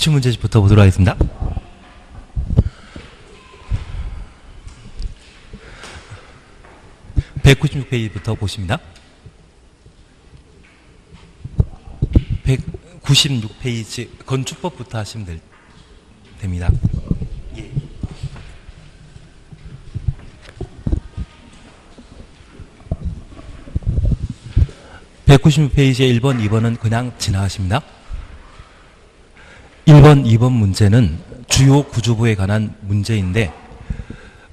기출문제집부터 보도록 하겠습니다. (196페이지부터) 보십니다. 196페이지 건축법부터 하시면 됩니다. 예. (196페이지의) 1번, 2번은 그냥 지나가십니다. 1번, 2번 문제는 주요 구조부에 관한 문제인데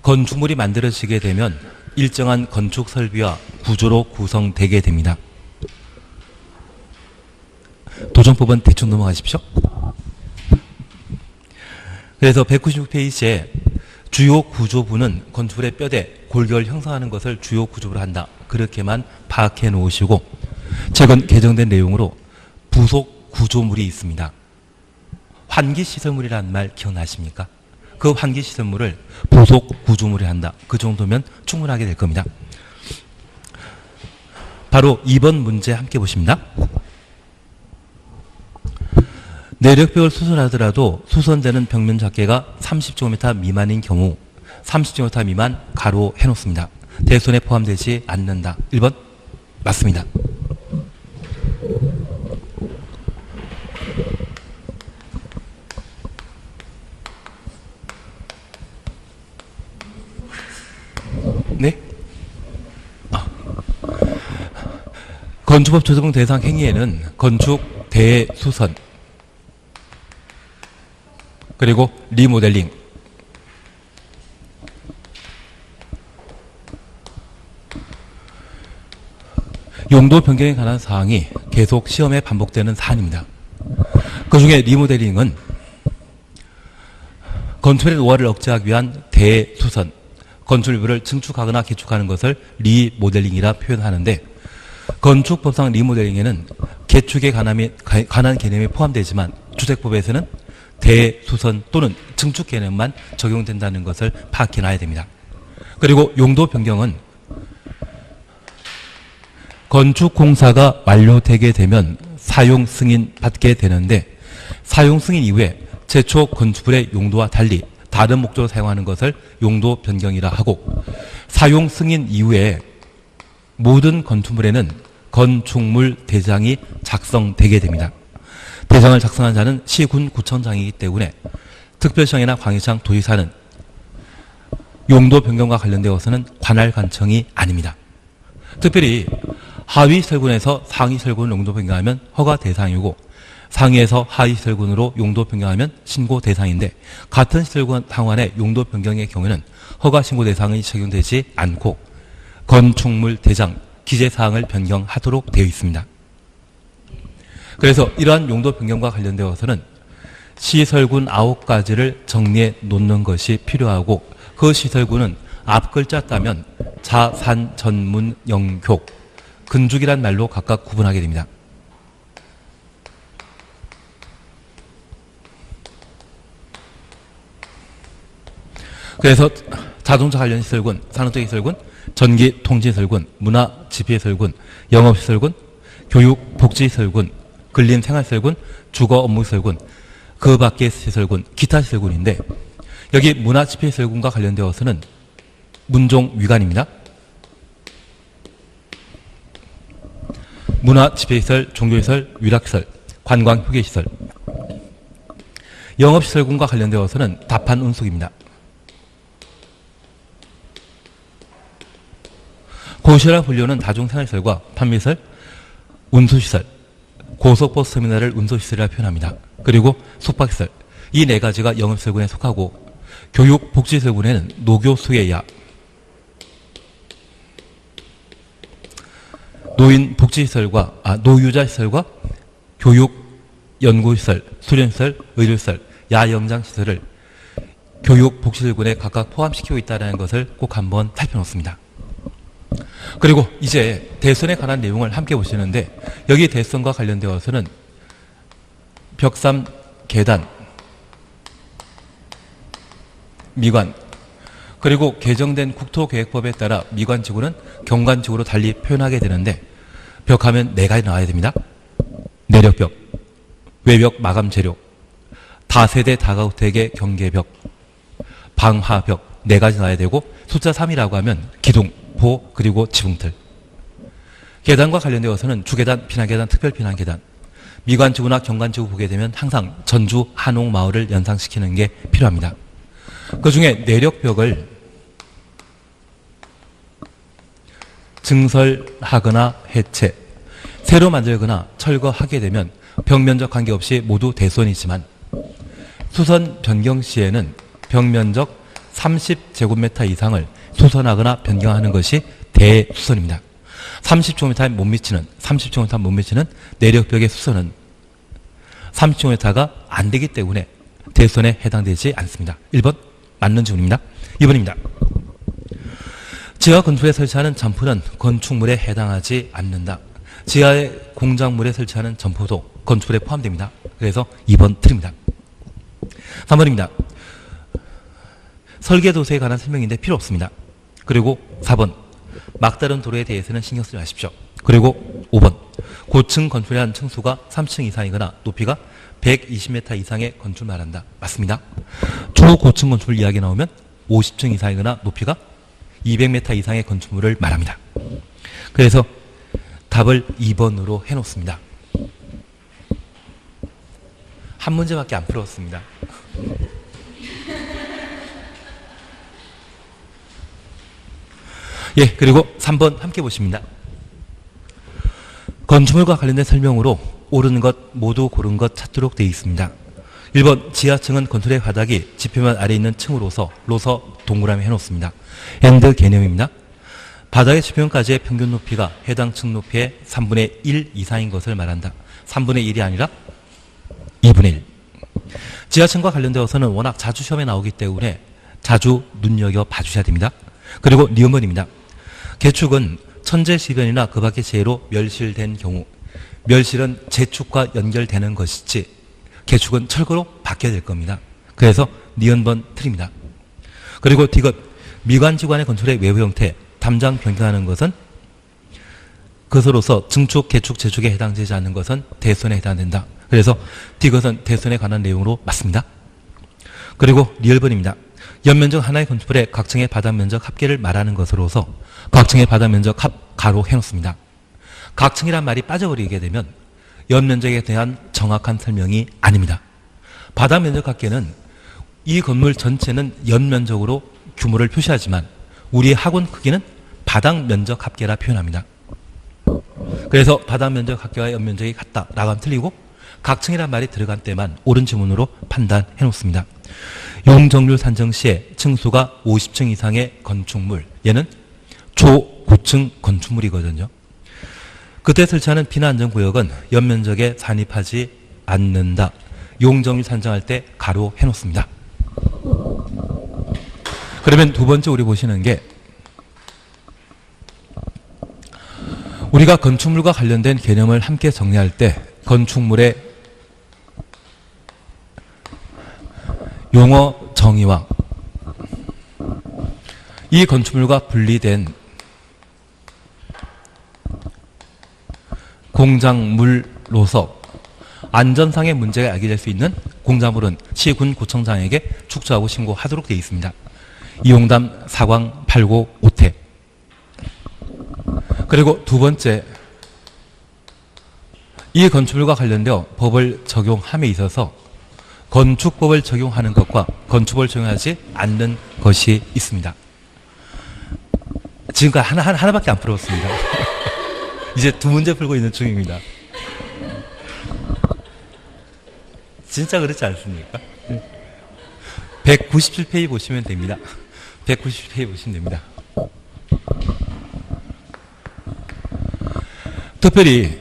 건축물이 만들어지게 되면 일정한 건축 설비와 구조로 구성되게 됩니다. 도정법은 대충 넘어가십시오. 그래서 196페이지에 주요 구조부는 건축물의 뼈대, 골격을 형성하는 것을 주요 구조부로 한다. 그렇게만 파악해 놓으시고 최근 개정된 내용으로 부속 구조물이 있습니다. 환기시설물이라는 말 기억나십니까? 그 환기시설물을 부속 구조물에 한다. 그 정도면 충분하게 될 겁니다. 바로 2번 문제 함께 보십니다. 내력벽을 수선하더라도 수선되는 벽면 작계가 30제곱미터 미만인 경우 30제곱미터 미만 가로 해놓습니다. 대손에 포함되지 않는다. 1번 맞습니다. 네? 건축법 적용 대상 행위에는 건축 대수선 그리고 리모델링 용도 변경에 관한 사항이 계속 시험에 반복되는 사안입니다. 그 중에 리모델링은 건축의 노화를 억제하기 위한 대수선 건축 일부를 증축하거나 개축하는 것을 리모델링이라 표현하는데 건축법상 리모델링에는 개축에 관한 개념이 포함되지만 주택법에서는 대수선 또는 증축 개념만 적용된다는 것을 파악해놔야 됩니다. 그리고 용도 변경은 건축 공사가 완료되게 되면 사용 승인 받게 되는데 사용 승인 이후에 최초 건축물의 용도와 달리 다른 목적으로 사용하는 것을 용도 변경이라 하고 사용 승인 이후에 모든 건축물에는 건축물 대장이 작성되게 됩니다. 대장을 작성한 자는 시군 구청장이기 때문에 특별시장이나 광역시장 도지사는 용도 변경과 관련되어서는 관할 관청이 아닙니다. 특별히 하위 시설군에서 상위 시설군 용도 변경하면 허가 대상이고 상위에서 하위 시설군으로 용도 변경하면 신고 대상인데 같은 시설군 상환의 용도 변경의 경우에는 허가 신고 대상이 적용되지 않고 건축물 대장 기재사항을 변경하도록 되어 있습니다. 그래서 이러한 용도 변경과 관련되어서는 시설군 9가지를 정리해 놓는 것이 필요하고 그 시설군은 앞글자 따면 자산 전문 영교 근죽이란 말로 각각 구분하게 됩니다. 그래서 자동차 관련 시설군, 산업적 시설군, 전기 통신 시설군, 문화 집회 시설군, 영업 시설군, 교육 복지 시설군, 근린 생활 시설군, 주거 업무 시설군, 그 밖의 시설군, 기타 시설군인데 여기 문화 집회 시설군과 관련되어서는 문종 위관입니다. 문화 집회시설, 종교시설, 위락시설, 관광 휴게시설, 영업시설군과 관련되어서는 답한 운송입니다. 고시설이라고 불리는 다중생활시설과 판매시설, 운수시설, 고속버스 터미널을 운송시설이라 표현합니다. 그리고 숙박시설, 이 4가지가 영업시설군에 속하고 교육복지시설군에는 노교수예야, 노인복지시설과 노유자시설과 교육연구시설, 수련시설, 의료시설, 야영장시설을 교육복지시설군에 각각 포함시키고 있다는 것을 꼭 한번 살펴놓습니다. 그리고 이제 대선에 관한 내용을 함께 보시는데 여기 대선과 관련되어서는 벽산, 계단, 미관 그리고 개정된 국토계획법에 따라 미관지구는 경관지구로 달리 표현하게 되는데 벽하면 4가지 나와야 됩니다. 내력벽, 외벽 마감 재료, 다세대 다가구택의 경계벽, 방화벽 4가지 놔야 되고 숫자 3이라고 하면 기둥, 보, 그리고 지붕틀. 계단과 관련되어서는 주계단, 피난계단, 특별피난계단, 미관지구나 경관지구 보게 되면 항상 전주 한옥마을을 연상시키는 게 필요합니다. 그 중에 내력벽을 증설하거나 해체, 새로 만들거나 철거하게 되면 벽면적 관계없이 모두 대손이지만 수선 변경 시에는 벽면적 30제곱미터 이상을 수선하거나 변경하는 것이 대수선입니다. 30제곱미터에 못 미치는 내력벽의 수선은 30제곱미터가 안 되기 때문에 대수선에 해당되지 않습니다. 1번 맞는 질문입니다. 2번입니다. 지하 건축물에 설치하는 점포는 건축물에 해당하지 않는다. 지하의 공작물에 설치하는 점포도 건축물에 포함됩니다. 그래서 2번 틀립니다. 3번입니다. 설계도서에 관한 설명인데 필요 없습니다. 그리고 4번 막다른 도로에 대해서는 신경 쓰지 마십시오. 그리고 5번 고층 건축물이라는 층수가 3층 이상이거나 높이가 120m 이상의 건축을 말한다. 맞습니다. 초고층 건축물 이야기 나오면 50층 이상이거나 높이가 200m 이상의 건축물을 말합니다. 그래서 답을 2번으로 해놓습니다. 한 문제밖에 안 풀었습니다. 예, 그리고 3번 함께 보십니다. 건축물과 관련된 설명으로 옳은 것, 모두 고른 것 찾도록 되어 있습니다. 1번 지하층은 건축의 바닥이 지표면 아래 있는 층으로서 동그라미 해놓습니다. 엔드 개념입니다. 바닥의 지표면까지의 평균 높이가 해당 층 높이의 3분의 1 이상인 것을 말한다. 3분의 1이 아니라 2분의 1. 지하층과 관련되어서는 워낙 자주 시험에 나오기 때문에 자주 눈여겨 봐주셔야 됩니다. 그리고 니은번입니다. 개축은 천재지변이나 그 밖의 재해로 멸실된 경우, 멸실은 재축과 연결되는 것이지 개축은 철거로 바뀌어야 될 겁니다. 그래서 니은번 틀립니다. 그리고 디귿, 미관지관의 건축의 외부 형태, 담장 변경하는 것은 그것으로서 증축, 개축, 재축에 해당되지 않는 것은 대손에 해당된다. 그래서 디귿은 대손에 관한 내용으로 맞습니다. 그리고 리을번입니다. 연면적 하나의 건축물의 각 층의 바닥 면적 합계를 말하는 것으로서 각 층의 바닥 면적 합 가로 해놓습니다. 각 층이란 말이 빠져버리게 되면 연면적에 대한 정확한 설명이 아닙니다. 바닥 면적 합계는 이 건물 전체는 연면적으로 규모를 표시하지만 우리의 학원 크기는 바닥 면적 합계라 표현합니다. 그래서 바닥 면적 합계와 연면적이 같다라고 하면 틀리고 각 층이란 말이 들어간 때만 옳은 지문으로 판단해 놓습니다. 용적률 산정 시에 층수가 50층 이상의 건축물, 얘는 초고층 건축물이거든요. 그때 설치하는 비난안전구역은 연면적에 산입하지 않는다. 용적률 산정할 때 가로 해놓습니다. 그러면 두 번째 우리 보시는 게 우리가 건축물과 관련된 개념을 함께 정리할 때 건축물의 용어 정의와 이 건축물과 분리된 공작물로서 안전상의 문제가 야기될 수 있는 공작물은 시군 구청장에게 축조하고 신고하도록 되어 있습니다. 이용담, 사광, 팔고, 오태. 그리고 두 번째, 이 건축물과 관련되어 법을 적용함에 있어서 건축법을 적용하는 것과 건축법을 적용하지 않는 것이 있습니다. 지금까지 하나밖에 안 풀었습니다. 이제 두 문제 풀고 있는 중입니다. 진짜 그렇지 않습니까? 197페이지 보시면 됩니다. 197페이지 보시면 됩니다. 특별히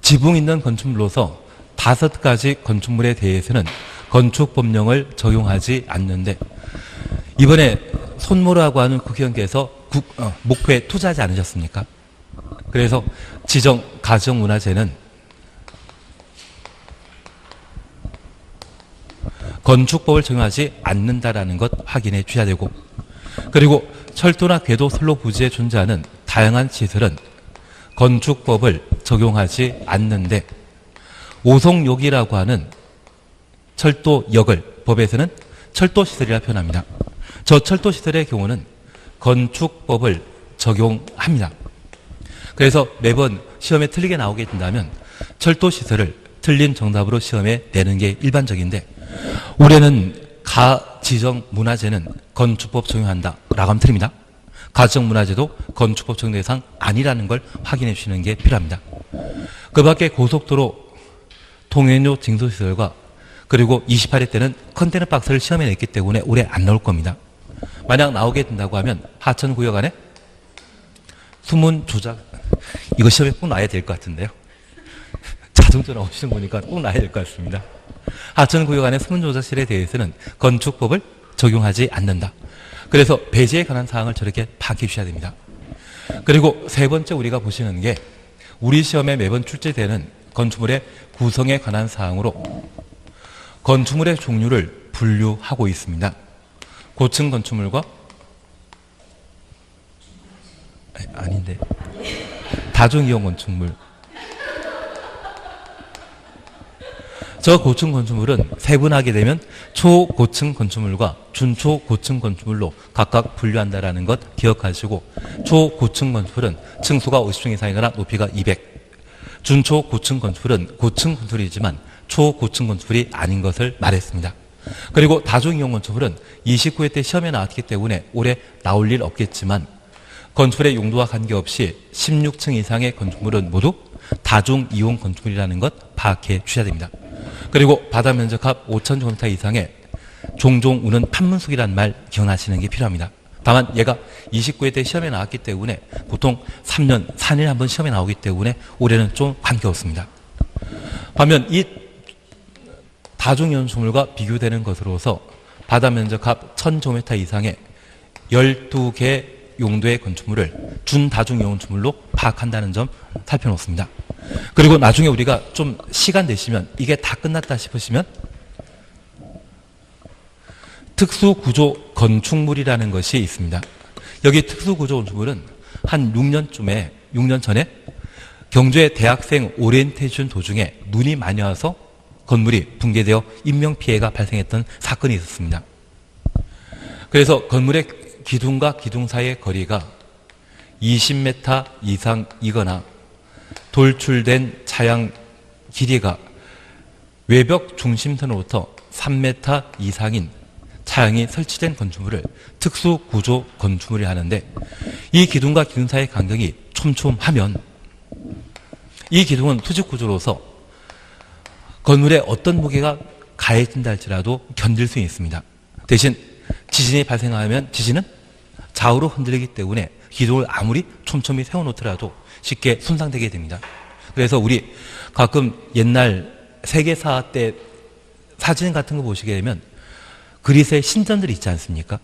지붕 있는 건축물로서 5가지 건축물에 대해서는 건축법령을 적용하지 않는데 이번에 손모라고 하는 국회의원께서 목표에 투자하지 않으셨습니까? 그래서 지정 가정문화재는 건축법을 적용하지 않는다라는 것 확인해 주셔야 되고 그리고 철도나 궤도, 선로 부지에 존재하는 다양한 시설은 건축법을 적용하지 않는데 오송욕이라고 하는 철도역을 법에서는 철도시설이라 표현합니다. 저 철도시설의 경우는 건축법을 적용합니다. 그래서 매번 시험에 틀리게 나오게 된다면 철도시설을 틀린 정답으로 시험에 내는 게 일반적인데 올해는 가지정문화재는 건축법 적용한다 라고 하면 틀립니다. 가지정문화재도 건축법 적용 대상 아니라는 걸 확인해 주시는 게 필요합니다. 그 밖에 고속도로 통행료 징수시설과 그리고 28회 때는 컨테이너 박스를 시험에 냈기 때문에 올해 안 나올 겁니다. 만약 나오게 된다고 하면 하천구역 안에 수문 조작, 이거 시험에 꼭 나와야 될 것 같은데요. 자동차 나오시는 거니까 꼭 나와야 될 것 같습니다. 하천구역 안에 수문 조작실에 대해서는 건축법을 적용하지 않는다. 그래서 배제에 관한 사항을 저렇게 파악해 주셔야 됩니다. 그리고 세 번째 우리가 보시는 게 우리 시험에 매번 출제되는 건축물의 구성에 관한 사항으로 건축물의 종류를 분류하고 있습니다. 고층 건축물과 아닌데 다중이용 건축물. 저 고층 건축물은 세분하게 되면 초고층 건축물과 준초고층 건축물로 각각 분류한다는 것 기억하시고 초고층 건축물은 층수가 50층 이상이거나 높이가 200. 준초고층 건축물은 고층 건축물이지만 초고층 건축물이 아닌 것을 말했습니다. 그리고 다중이용 건축물은 29회 때 시험에 나왔기 때문에 올해 나올 일 없겠지만 건축물의 용도와 관계없이 16층 이상의 건축물은 모두 다중이용 건축물이라는 것 파악해 주셔야 됩니다. 그리고 바다 면적합 5,000제곱미터 이상의 종종 우는 판문속이라는 말 기억하시는 게 필요합니다. 다만 얘가 29회 때 시험에 나왔기 때문에 보통 3년, 4년에 한 번 시험에 나오기 때문에 올해는 좀 관계없습니다. 반면 이 다중이용 건축물과 비교되는 것으로서 바다 면적합 1,000제곱미터 이상의 12개 용도의 건축물을 준다중이용 건축물로 파악한다는 점 살펴놓습니다. 그리고 나중에 우리가 좀 시간 되시면 이게 다 끝났다 싶으시면 특수구조 건축물이라는 것이 있습니다. 여기 특수구조 건축물은 한 6년 전에 경주의 대학생 오리엔테이션 도중에 눈이 많이 와서 건물이 붕괴되어 인명피해가 발생했던 사건이 있었습니다. 그래서 건물의 기둥과 기둥 사이의 거리가 20m 이상이거나 돌출된 차양 길이가 외벽 중심선으로부터 3m 이상인 차양이 설치된 건축물을 특수구조 건축물이 하는데 이 기둥과 기둥 사이의 간격이 촘촘하면 이 기둥은 수직구조로서 건물에 어떤 무게가 가해진다 할지라도 견딜 수 있습니다. 대신 지진이 발생하면 지진은 좌우로 흔들리기 때문에 기둥을 아무리 촘촘히 세워놓더라도 쉽게 손상되게 됩니다. 그래서 우리 가끔 옛날 세계사 때 사진 같은 거 보시게 되면 그리스의 신전들이 있지 않습니까?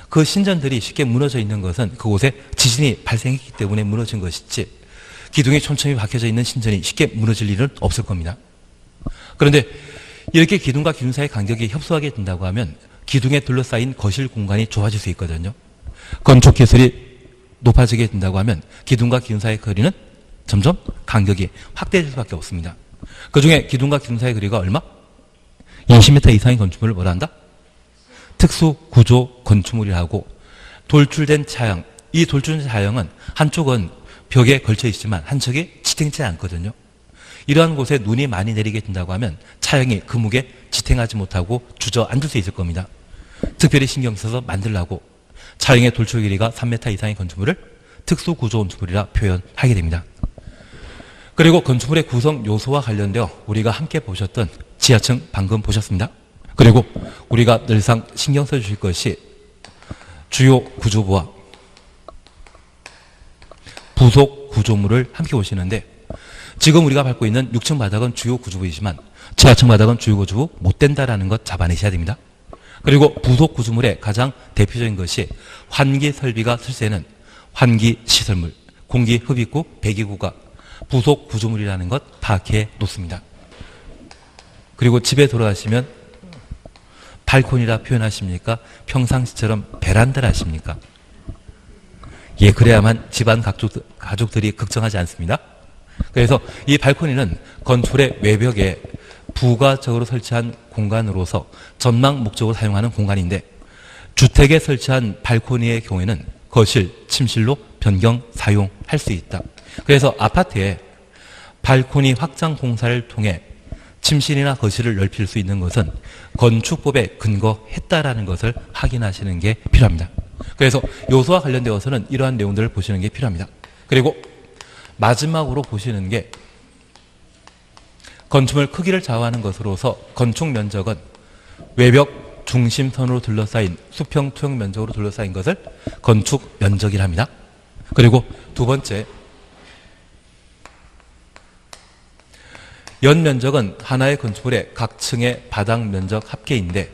그 신전들이 쉽게 무너져 있는 것은 그곳에 지진이 발생했기 때문에 무너진 것이지 기둥이 촘촘히 박혀져 있는 신전이 쉽게 무너질 일은 없을 겁니다. 그런데 이렇게 기둥과 기둥 사이의 간격이 협소하게 된다고 하면 기둥에 둘러싸인 거실 공간이 좁아질 수 있거든요. 건축 기술이 높아지게 된다고 하면 기둥과 기둥 사이의 거리는 점점 간격이 확대될 수밖에 없습니다. 그중에 기둥과 기둥 사이의 거리가 얼마? 20m 이상의 건축물을 뭐라 한다? 특수구조 건축물이라고 돌출된 차양, 이 돌출된 차양은 한쪽은 벽에 걸쳐 있지만 한쪽이 지탱치 않거든요. 이러한 곳에 눈이 많이 내리게 된다고 하면 차양이 그 무게 지탱하지 못하고 주저앉을 수 있을 겁니다. 특별히 신경 써서 만들라고 차양의 돌출 길이가 3m 이상의 건축물을 특수구조 건축물이라 표현하게 됩니다. 그리고 건축물의 구성 요소와 관련되어 우리가 함께 보셨던 지하층 방금 보셨습니다. 그리고 우리가 늘상 신경 써주실 것이 주요 구조부와 부속 구조물을 함께 보시는데 지금 우리가 밟고 있는 6층 바닥은 주요 구조부이지만 지하층 바닥은 주요 구조부 못 된다라는 것 잡아내셔야 됩니다. 그리고 부속 구조물의 가장 대표적인 것이 환기 설비가 설치되는 환기 시설물, 공기 흡입구, 배기구가 부속 구조물이라는 것 파악해 놓습니다. 그리고 집에 돌아가시면 발코니라 표현하십니까? 평상시처럼 베란다라 하십니까? 예, 그래야만 집안 가족들이 걱정하지 않습니다. 그래서 이 발코니는 건축의 외벽에 부가적으로 설치한 공간으로서 전망 목적으로 사용하는 공간인데 주택에 설치한 발코니의 경우에는 거실, 침실로 변경 사용할 수 있다. 그래서 아파트에 발코니 확장 공사를 통해 침실이나 거실을 넓힐 수 있는 것은 건축법에 근거했다라는 것을 확인하시는 게 필요합니다. 그래서 요소와 관련되어서는 이러한 내용들을 보시는 게 필요합니다. 그리고 마지막으로 보시는 게 건축물 크기를 좌우하는 것으로서 건축 면적은 외벽 중심선으로 둘러싸인 수평 투영 면적으로 둘러싸인 것을 건축 면적이라 합니다. 그리고 두 번째, 연면적은 하나의 건축물의 각 층의 바닥 면적 합계인데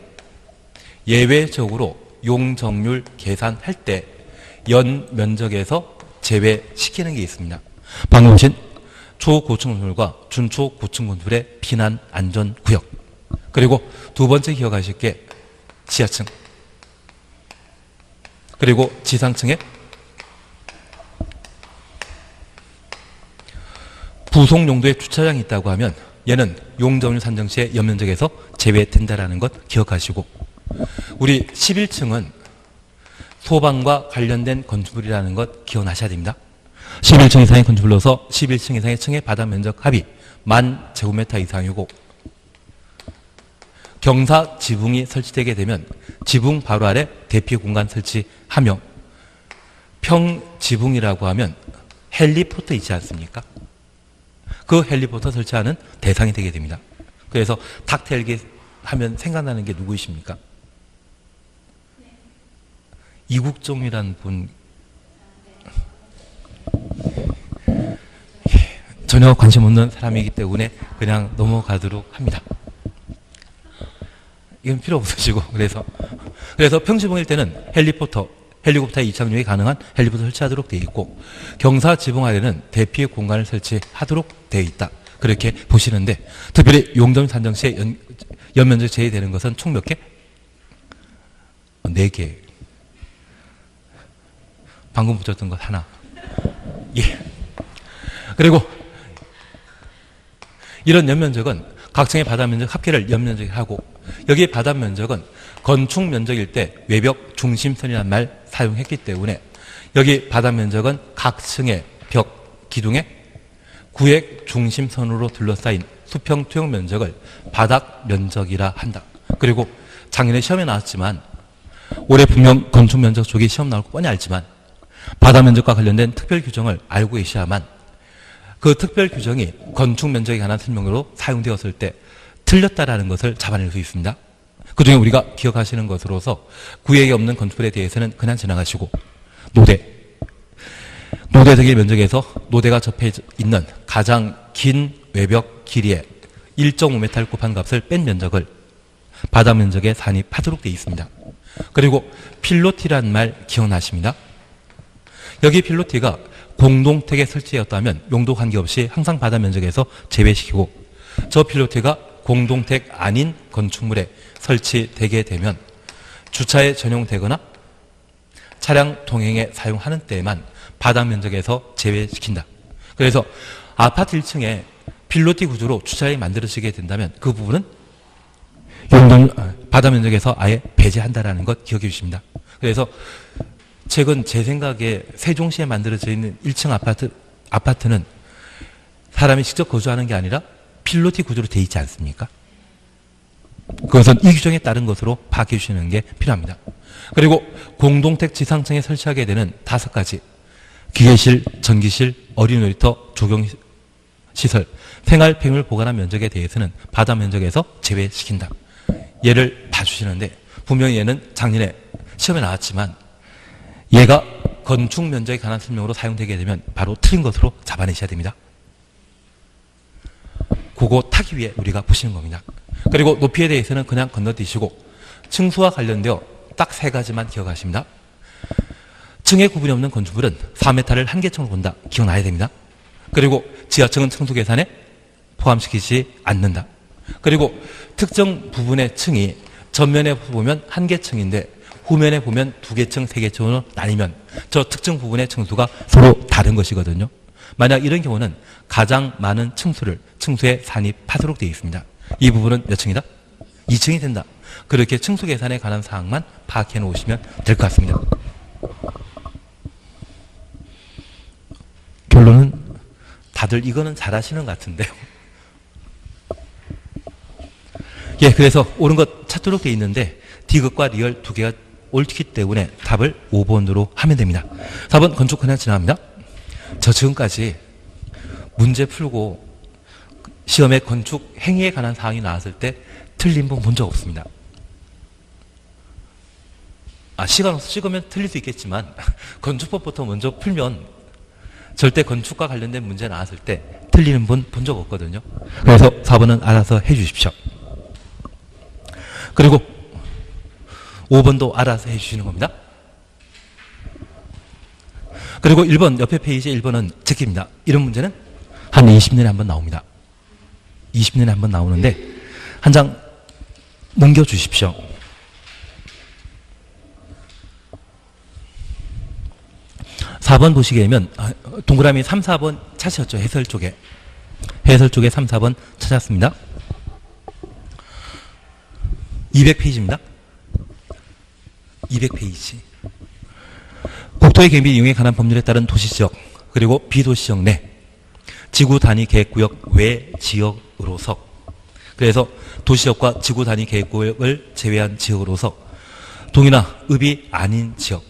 예외적으로 용적률 계산할 때 연면적에서 제외시키는 게 있습니다. 방금 보신 초고층 건물과 준초고층 건물의 피난 안전 구역. 그리고 두 번째 기억하실 게 지하층. 그리고 지상층에 부속 용도의 주차장이 있다고 하면 얘는 용적률 산정 시에 연면적에서 제외된다라는 것 기억하시고, 우리 11층은 소방과 관련된 건축물이라는 것 기억나셔야 됩니다. 11층 이상의 건축물로서 11층 이상의 층의 바닥 면적 합이 10,000제곱미터 이상이고, 경사 지붕이 설치되게 되면 지붕 바로 아래 대피 공간 설치하며, 평지붕이라고 하면 헬리포트 있지 않습니까? 그 헬리포터 설치하는 대상이 되게 됩니다. 그래서 닥터헬기 하면 생각나는 게 누구이십니까? 이국종이라는 분, 전혀 관심 없는 사람이기 때문에 그냥 넘어가도록 합니다. 이건 필요 없으시고, 그래서 평지붕일 때는 헬리콥터의 이착륙이 가능한 헬리콥터 설치하도록 되어 있고, 경사 지붕 아래는 대피 공간을 설치하도록 되어 있다. 그렇게 보시는데, 특별히 용적률 산정 시에 연면적 제외되는 것은 총 몇 개? 4개. 방금 붙였던 것 하나. 예. 그리고 이런 연면적은 각 층의 바닥 면적 합계를 연면적이라고, 여기에 바닥 면적은 건축 면적일 때 외벽 중심선이라는 말 사용했기 때문에 여기 바닥 면적은 각 층의 벽 기둥의 구획 중심선으로 둘러싸인 수평 투영 면적을 바닥 면적이라 한다. 그리고 작년에 시험에 나왔지만, 올해 분명 건축 면적 쪽이 시험 나올 거 뻔히 알지만 바닥 면적과 관련된 특별 규정을 알고 계셔야만 그 특별 규정이 건축 면적에 관한 설명으로 사용되었을 때 틀렸다라는 것을 잡아낼 수 있습니다. 그 중에 우리가 기억하시는 것으로서 구획이 없는 건축물에 대해서는 그냥 지나가시고, 노대 등의 면적에서 노대가 접해 있는 가장 긴 외벽 길이에 1.5m를 곱한 값을 뺀 면적을 바닥 면적에 산입하도록 되어 있습니다. 그리고 필로티라는 말 기억나십니다? 여기 필로티가 공동택에 설치되었다면 용도 관계없이 항상 바닥 면적에서 제외시키고, 저 필로티가 공동택 아닌 건축물에 설치되게 되면 주차에 전용되거나 차량 통행에 사용하는 때에만 바닥 면적에서 제외시킨다. 그래서 아파트 1층에 필로티 구조로 주차장이 만들어지게 된다면 그 부분은 바닥 면적에서 아예 배제한다라는 것 기억해 주십니다. 그래서 최근 제 생각에 세종시에 만들어져 있는 1층 아파트는 사람이 직접 거주하는 게 아니라 필로티 구조로 되어 있지 않습니까? 그것은 이 규정에 따른 것으로 파악해 주시는 게 필요합니다. 그리고 공동택 지상층에 설치하게 되는 5가지 기계실, 전기실, 어린이놀이터, 조경시설, 생활폐물 보관한 면적에 대해서는 바닥 면적에서 제외시킨다. 얘를 봐주시는데, 분명히 얘는 작년에 시험에 나왔지만 얘가 건축 면적에 관한 설명으로 사용되게 되면 바로 틀린 것으로 잡아내셔야 됩니다. 그거 타기 위해 우리가 보시는 겁니다. 그리고 높이에 대해서는 그냥 건너뛰시고, 층수와 관련되어 딱 3가지만 기억하십니다. 층의 구분이 없는 건축물은 4m를 한 개층으로 본다. 기억나야 됩니다. 그리고 지하층은 층수 계산에 포함시키지 않는다. 그리고 특정 부분의 층이 전면에 보면 한 개층인데 후면에 보면 2개층, 3개층으로 나뉘면 저 특정 부분의 층수가 서로 다른 것이거든요. 만약 이런 경우는 가장 많은 층수를 층수에 산입하도록 되어 있습니다. 이 부분은 몇 층이다? 2층이 된다. 그렇게 층수 계산에 관한 사항만 파악해 놓으시면 될 것 같습니다. 결론은 다들 이거는 잘하시는 것 같은데요. 예, 그래서 옳은 것 찾도록 돼 있는데 디귿과 리얼 두 개가 옳기 때문에 답을 5번으로 하면 됩니다. 4번 건축 그냥 지나갑니다. 저 지금까지 문제 풀고 시험에 건축 행위에 관한 사항이 나왔을 때 틀린 분 본 적 없습니다. 시간 없어 찍으면 틀릴 수 있겠지만 건축법부터 먼저 풀면 절대 건축과 관련된 문제 나왔을 때 틀리는 분 본 적 없거든요. 그래서 4번은 알아서 해 주십시오. 그리고 5번도 알아서 해 주시는 겁니다. 그리고 1번 옆에 페이지 1번은 제끼입니다. 이런 문제는 한 20년에 한 번 나옵니다. 20년에 한 번 나오는데 한 장 넘겨주십시오. (4번) 보시게 되면 동그라미 3, 4번 찾으셨죠? 해설 쪽에 3, 4번 찾았습니다. 200페이지입니다. 200페이지. 국토의 개미 이용에 관한 법률에 따른 도시지역 그리고 비도시지역 내 지구 단위 계획구역 외 지역으로서, 그래서 도시지역과 지구 단위 계획구역을 제외한 지역으로서 동이나 읍이 아닌 지역,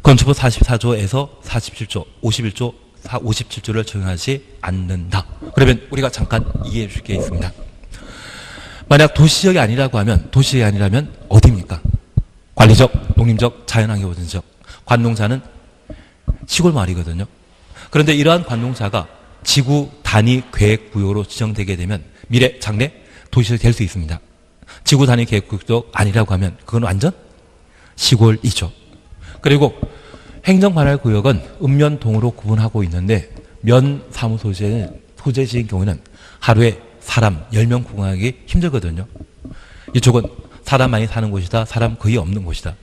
건축법 44조에서 47조, 51조, 57조를 적용하지 않는다. 그러면 우리가 잠깐 이해해 줄 게 있습니다. 만약 도시지역이 아니라고 하면, 도시지역이 아니라면 어디입니까? 관리적, 농림적, 자연환경보전지역. 관농자는 시골 마을이거든요. 그런데 이러한 관농자가 지구 단위 계획구역으로 지정되게 되면 미래 장래 도시지역이 될 수 있습니다. 지구 단위 계획구역도 아니라고 하면 그건 완전 시골이죠. 그리고 행정관할구역은 읍면 동으로 구분하고 있는데 면 사무 소재지인 경우는 하루에 사람 10명 구분하기 힘들거든요. 이쪽은 사람 많이 사는 곳이다, 사람 거의 없는 곳이다.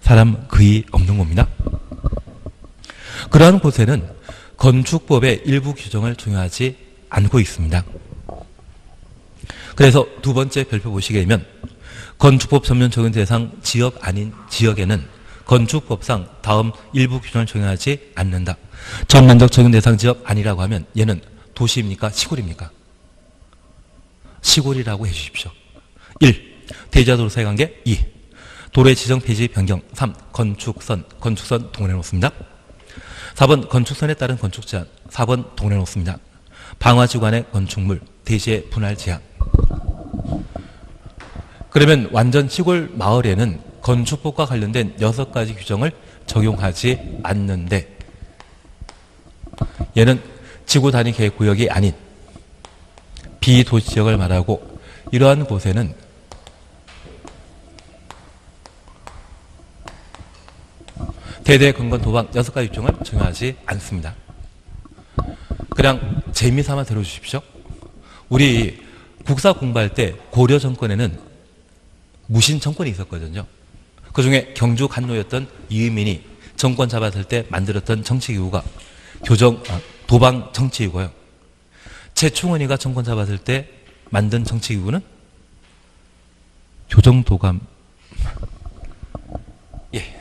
사람 거의 없는 겁니다. 그러한 곳에는 건축법의 일부 규정을 적용하지 않고 있습니다. 그래서 두 번째 별표 보시게 되면 건축법 전면 적용 대상 지역 아닌 지역에는 건축법상 다음 일부 규정을 적용하지 않는다. 전면적 적용 대상 지역 아니라고 하면 얘는 도시입니까? 시골입니까? 시골이라고 해 주십시오. 1. 대지와 도로사이 관계. 2. 도로의 지정 폐지 변경. 3. 건축선 동원해 놓습니다. 4번 건축선에 따른 건축 제한. 4번 동원해 놓습니다. 방화지구안의 건축물, 대지의 분할 제한. 그러면 완전 시골 마을에는 건축법과 관련된 6가지 규정을 적용하지 않는데 얘는 지구 단위 계획구역이 아닌 비도시지역을 말하고, 이러한 곳에는 대대 건건 도방 6가지 규정을 적용하지 않습니다. 그냥 재미삼아 들어주십시오. 우리 국사 공부할 때 고려 정권에는 무신 정권이 있었거든요. 그 중에 경주 간노였던 이의민이 정권 잡았을 때 만들었던 정치기구가 도방 정치기구예요. 최충원이가 정권 잡았을 때 만든 정치기구는 교정도감. 예,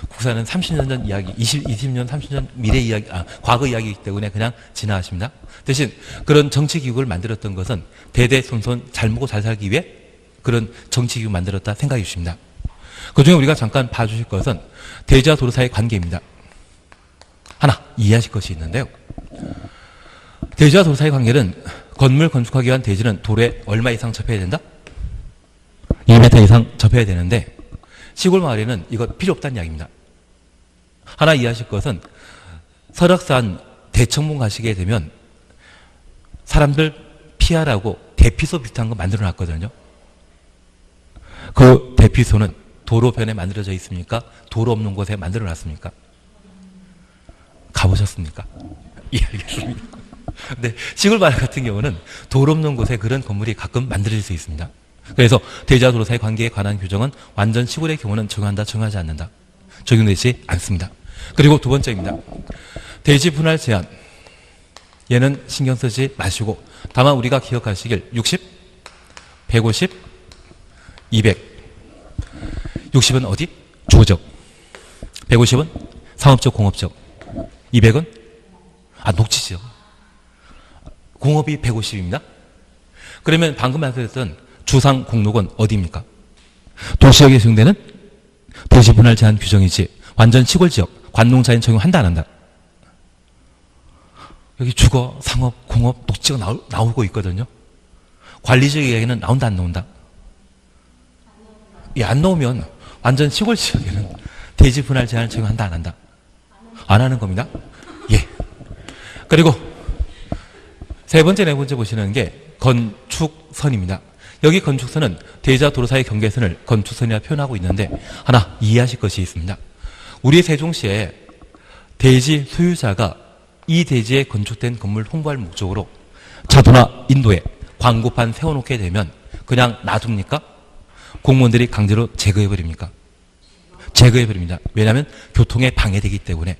국사는 30년 전 이야기, 20년, 30년 미래 이야기, 과거 이야기이기 때문에 그냥 지나가십니다. 대신 그런 정치기구를 만들었던 것은 대대손손 잘 먹고 잘 살기 위해 그런 정치기구 만들었다 생각해 주십니다. 그 중에 우리가 잠깐 봐주실 것은 대지와 도로 사이의 관계입니다. 하나 이해하실 것이 있는데요. 대지와 도로 사이의 관계는 건물 건축하기 위한 대지는 도로에 얼마 이상 접해야 된다? 2m 이상 접해야 되는데 시골 마을에는 이거 필요 없다는 이야기입니다. 하나 이해하실 것은 설악산 대청봉 가시게 되면 사람들 피하라고 대피소 비슷한 거 만들어 놨거든요. 그 대피소는 도로변에 만들어져 있습니까? 도로 없는 곳에 만들어 놨습니까? 가보셨습니까? 예, 알겠습니다. 근데 시골 마을 같은 경우는 도로 없는 곳에 그런 건물이 가끔 만들어질 수 있습니다. 그래서 대지와 도로 사이 관계에 관한 규정은 완전 시골의 경우는 적용한다, 적용하지 않는다. 적용되지 않습니다. 그리고 두 번째입니다. 대지 분할 제한. 얘는 신경 쓰지 마시고 다만 우리가 기억하시길 60, 150, 200. 60은 어디? 조적. 150은 상업적, 공업적. 200은 녹지죠. 공업이 150입니다. 그러면 방금 말씀드렸던 주상 공록은 어디입니까? 도시역에 적용되는 도시 분할 제한 규정이지 완전 시골 지역 관농자인 적용한다 안 한다? 여기 주거, 상업, 공업, 녹지가 나오고 있거든요. 관리적 이야기는 나온다 안 나온다? 안 나오면 완전 시골 지역에는 대지 분할 제한을 적용한다 안 한다? 안 하는 겁니다. 예. 그리고 세 번째, 네 번째 보시는 게 건축선입니다. 여기 건축선은 대지와 도로 사이 경계선을 건축선이라 표현하고 있는데 하나 이해하실 것이 있습니다. 우리 세종시에 대지 소유자가 이 대지에 건축된 건물 홍보할 목적으로 자도나 인도에 광고판 세워놓게 되면 그냥 놔둡니까? 공무원들이 강제로 제거해버립니까? 제거해버립니다. 왜냐하면 교통에 방해되기 때문에.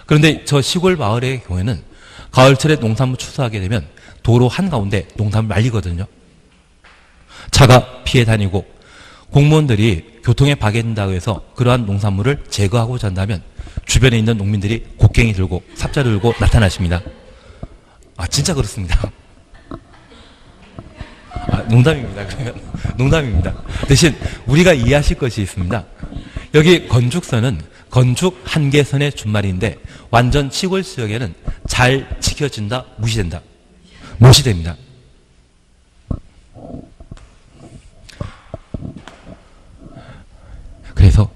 그런데 저 시골 마을의 경우에는 가을철에 농산물 추수하게 되면 도로 한가운데 농산물 말리거든요. 차가 피해 다니고 공무원들이 교통에 방해된다고 해서 그러한 농산물을 제거하고자 한다면 주변에 있는 농민들이 곡괭이 들고 삽자를 들고 나타나십니다. 진짜 그렇습니다. 농담입니다. 그러면 농담입니다. 대신 우리가 이해하실 것이 있습니다. 여기 건축선은 건축 한계선의 준말인데 완전 시골 지역에는 잘 지켜진다, 무시된다. 무시됩니다. 그래서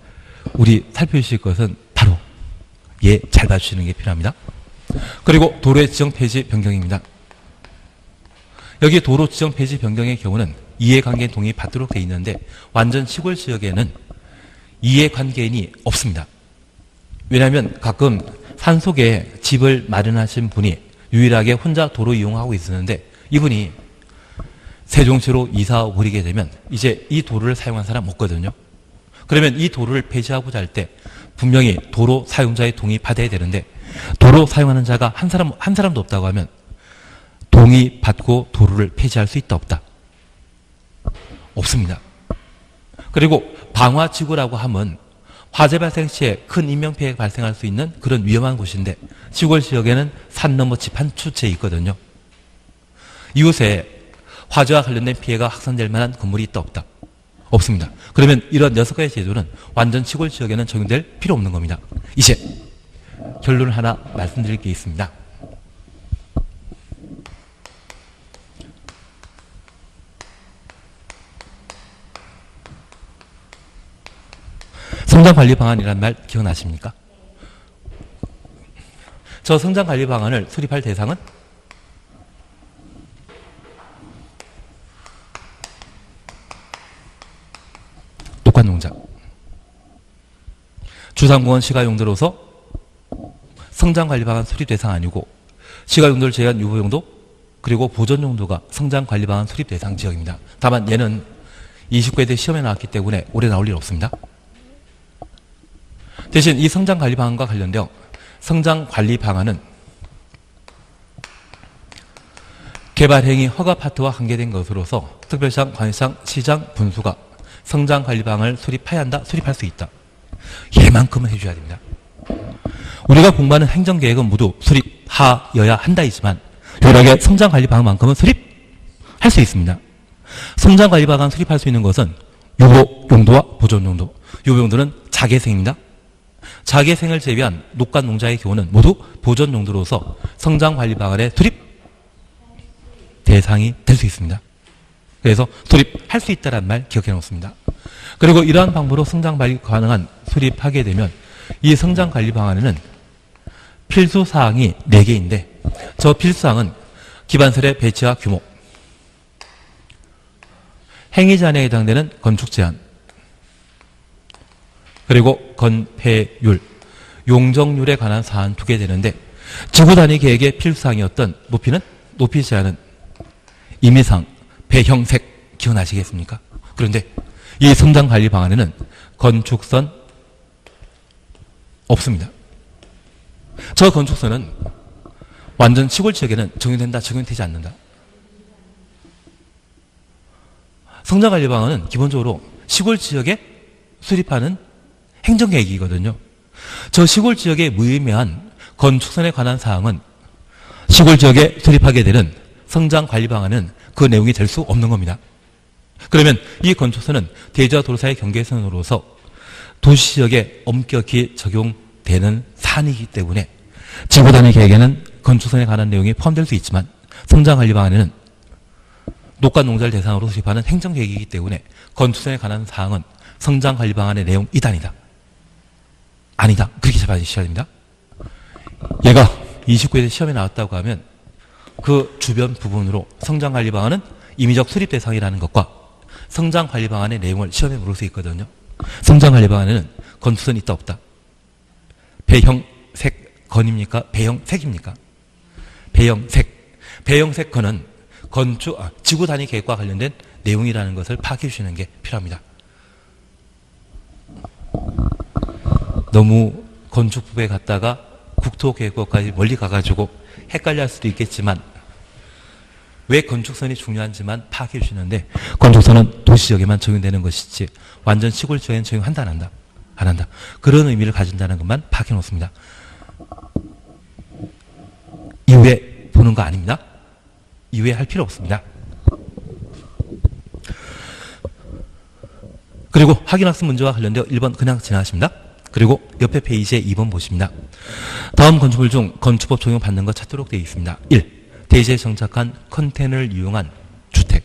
우리 살펴주실 것은 바로 잘 봐주시는 게 필요합니다. 그리고 도로의 지정 폐지 변경입니다. 여기 도로 지정 폐지 변경의 경우는 이해관계인 동의 받도록 되어 있는데 완전 시골 지역에는 이해관계인이 없습니다. 왜냐하면 가끔 산속에 집을 마련하신 분이 유일하게 혼자 도로 이용하고 있었는데 이분이 세종시로 이사 오게 되면 이제 이 도로를 사용한 사람 없거든요. 그러면 이 도로를 폐지하고자 할 때 분명히 도로 사용자의 동의 받아야 되는데 도로 사용하는 자가 한 사람도 없다고 하면 동의 받고 도로를 폐지할 수 있다 없다? 없습니다. 그리고 방화지구라고 하면 화재 발생 시에 큰 인명피해가 발생할 수 있는 그런 위험한 곳인데 시골 지역에는 산 너머 집 한 채 있거든요. 이곳에 화재와 관련된 피해가 확산될 만한 건물이 있다 없다? 없습니다. 그러면 이런 6가지 제도는 완전 시골 지역에는 적용될 필요 없는 겁니다. 이제 결론을 하나 말씀드릴 게 있습니다. 성장관리 방안이라는 말 기억나십니까? 저 성장관리 방안을 수립할 대상은 녹관농장, 주상공원 시가용도로서 성장관리 방안 수립 대상 아니고 시가용도를 제외한 유보용도 그리고 보존용도가 성장관리 방안 수립 대상 지역입니다. 다만 얘는 29회 시험에 나왔기 때문에 올해 나올 일 없습니다. 대신 이 성장관리 방안과 관련되어 성장관리 방안은 개발행위 허가 파트와 관계된 것으로서 특별시장, 관시장, 시장, 분수가 성장관리 방안을 수립해야 한다, 수립할 수 있다. 얘만큼은 해줘야 됩니다. 우리가 공부하는 행정계획은 모두 수립하여야 한다이지만 유일하게 성장관리 방안만큼은 수립할 수 있습니다. 성장관리 방안 수립할 수 있는 것은 유보용도와 보존용도. 유보용도는 자개생입니다. 자개생을 제외한 녹관농자의 경우는 모두 보존용도로서 성장관리 방안의 수립 대상이 될 수 있습니다. 그래서 수립할 수 있다는 말 기억해 놓습니다. 그리고 이러한 방법으로 성장관리 가능한 수립하게 되면 이 성장관리 방안에는 필수사항이 4개인데 저 필수사항은 기반설의 배치와 규모, 행위제한에 해당되는 건축제한, 그리고 건폐율, 용적률에 관한 사안 2개 되는데 지구단위 계획의 필수사항이었던 높이 제한은 임의상, 배형색 기억나시겠습니까? 그런데 이 성장관리 방안에는 건축선 없습니다. 저 건축선은 완전 시골 지역에는 적용된다, 적용되지 않는다. 성장관리방안은 기본적으로 시골 지역에 수립하는 행정계획이거든요. 저 시골 지역에 무의미한 건축선에 관한 사항은 시골 지역에 수립하게 되는 성장관리방안은 그 내용이 될 수 없는 겁니다. 그러면 이 건축선은 대지와 도로사의 경계선으로서 도시지역에 엄격히 적용되는 사안이기 때문에 지구단위 계획에는 건축선에 관한 내용이 포함될 수 있지만 성장관리방안에는 녹과 농자를 대상으로 수립하는 행정계획이기 때문에 건축선에 관한 사항은 성장관리방안의 내용 이단이다. 아니다. 그렇게 잡아주셔야 됩니다. 얘가 29회 시험에 나왔다고 하면 그 주변 부분으로 성장관리방안은 임의적 수립 대상이라는 것과 성장관리방안의 내용을 시험에 물을 수 있거든요. 성장관리방안에는 건축선이 있다 없다. 배형색 건입니까? 배형색입니까? 배형색. 배형색 건은 지구 단위 계획과 관련된 내용이라는 것을 파악해 주시는 게 필요합니다. 너무 건축부에 갔다가 국토계획법까지 멀리 가가지고 헷갈려 할 수도 있겠지만 왜 건축선이 중요한지만 파악해 주시는데 건축선은 도시지역에만 적용되는 것이지 완전 시골 지역에는 적용한다 안 한다? 안 한다. 그런 의미를 가진다는 것만 파악해 놓습니다. 이후에 보는 거 아닙니다. 이후에 할 필요 없습니다. 그리고 확인학습 문제와 관련되어 1번 그냥 지나가십니다. 그리고 옆에 페이지에 2번 보십니다. 다음 건축물 중 건축법 적용받는 것 찾도록 되어 있습니다. 1. 대지에 정착한 컨테이너를 이용한 주택.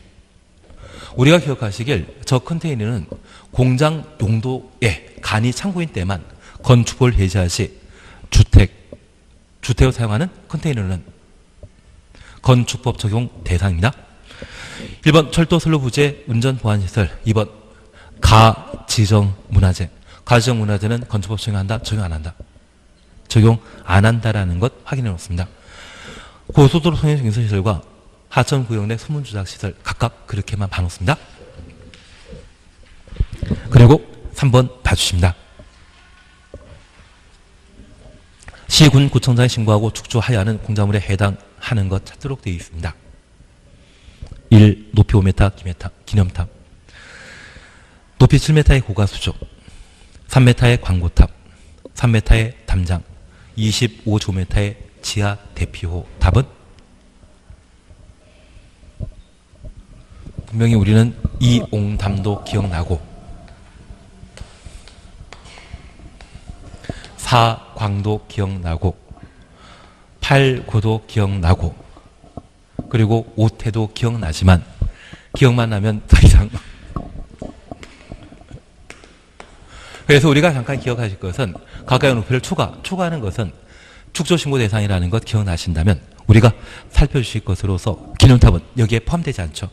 우리가 기억하시길 저 컨테이너는 공장 용도에 간이 창고인 때만 건축법을 해제할 시 주택으로 사용하는 컨테이너는 건축법 적용 대상입니다. 1번 철도 선로 부재 운전 보안시설. 2번 가지정 문화재. 가지정 문화재는 건축법 적용한다, 적용 안 한다? 적용 안 한다라는 것 확인해 놓습니다. 고속도로 통행 중개시설과 하천 구역 내 소문조작시설 각각 그렇게만 봐놓습니다. 그리고 3번 봐주십니다. 시군 구청장에 신고하고 축조하여하는 공작물에 해당하는 것 찾도록 되어 있습니다. 1. 높이 5m, 기념탑. 높이 7m의 고가수조, 3m의 광고탑, 3m의 담장, 25제곱미터의 지하 대피호. 답은? 분명히 우리는 이옹담도 기억나고 4광도 기억나고 8고도 기억나고 그리고 5태도 기억나지만 기억만 나면 더 이상 그래서 우리가 잠깐 기억하실 것은 가까이 높이를 초과하는 것은 축조신고 대상이라는 것 기억나신다면 우리가 살펴주실 것으로서 기념탑은 여기에 포함되지 않죠.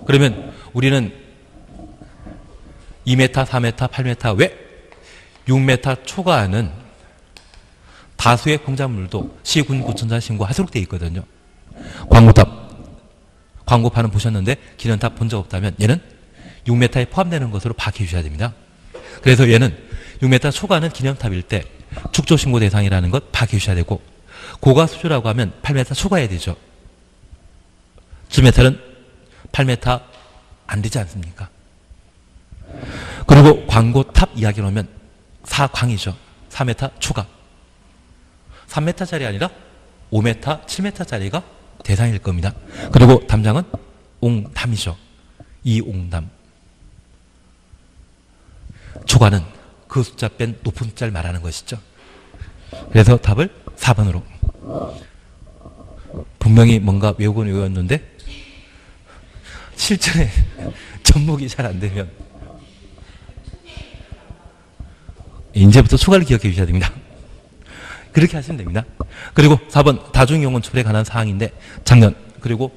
그러면 우리는 2m, 4m, 8m 왜 6m 초과하는 다수의 공작물도 시군구청장 신고하도록 되어 있거든요. 광고탑, 광고판은 보셨는데 기념탑 본 적 없다면 얘는 6m에 포함되는 것으로 파악해 주셔야 됩니다. 그래서 얘는 6m 초과하는 기념탑일 때 축조신고 대상이라는 것 파악해 주셔야 되고 고가수조라고 하면 8m 초과해야 되죠. 7m는 8m 안 되지 않습니까? 그리고 광고탑 이야기로 하면 4광이죠. 4m 초과. 3m짜리 아니라 5m, 7m짜리가 대상일 겁니다. 그리고 담장은 옹담이죠. 이옹담. 초과는 그 숫자 뺀 높은 숫자를 말하는 것이죠. 그래서 답을 4번으로. 분명히 뭔가 외우곤 외웠는데 실전에 접목이 잘 안 되면 이제부터 초과를 기억해 주셔야 됩니다. 그렇게 하시면 됩니다. 그리고 4번 다중이용건축에 관한 사항인데 작년 그리고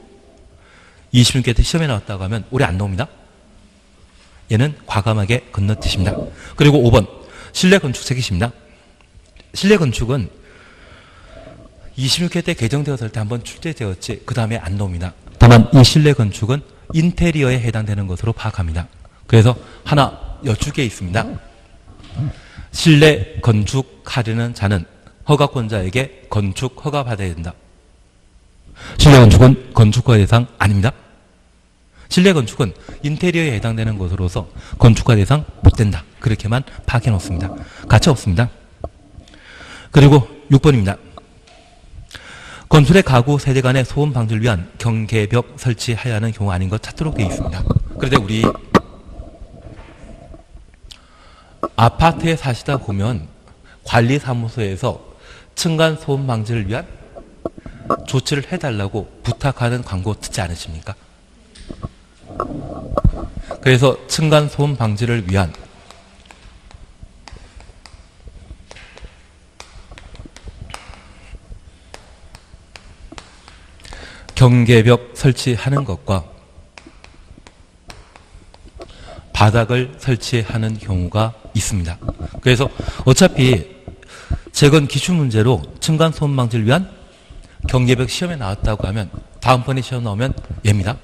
26개 때 시험에 나왔다고 하면 올해 안 나옵니다. 얘는 과감하게 건너뛰십니다. 그리고 5번 실내 건축 책임입니다. 실내 건축은 26회 때 개정되었을 때 한번 출제되었지 그 다음에 안 나옵니다. 다만 이 실내 건축은 인테리어에 해당되는 것으로 파악합니다. 그래서 하나 여쭈게 있습니다. 실내 건축하려는 자는 허가권자에게 건축 허가 받아야 된다. 실내 건축은 건축 허가 대상 아닙니다. 실내 건축은 인테리어에 해당되는 것으로서 건축 허가 대상 못 된다. 그렇게만 파악해 놓습니다. 가치 없습니다. 그리고 6번입니다. 건설의 가구 세대 간의 소음 방지를 위한 경계벽 설치해야 하는 경우 아닌 것 찾도록 되어 있습니다. 그런데 우리 아파트에 사시다 보면 관리사무소에서 층간 소음 방지를 위한 조치를 해달라고 부탁하는 광고 듣지 않으십니까? 그래서 층간 소음 방지를 위한 경계벽 설치하는 것과 바닥을 설치하는 경우가 있습니다. 그래서 어차피 재건 기출문제로 층간소음 방지를 위한 경계벽 시험에 나왔다고 하면 다음번에 시험 나오면 얘입니다.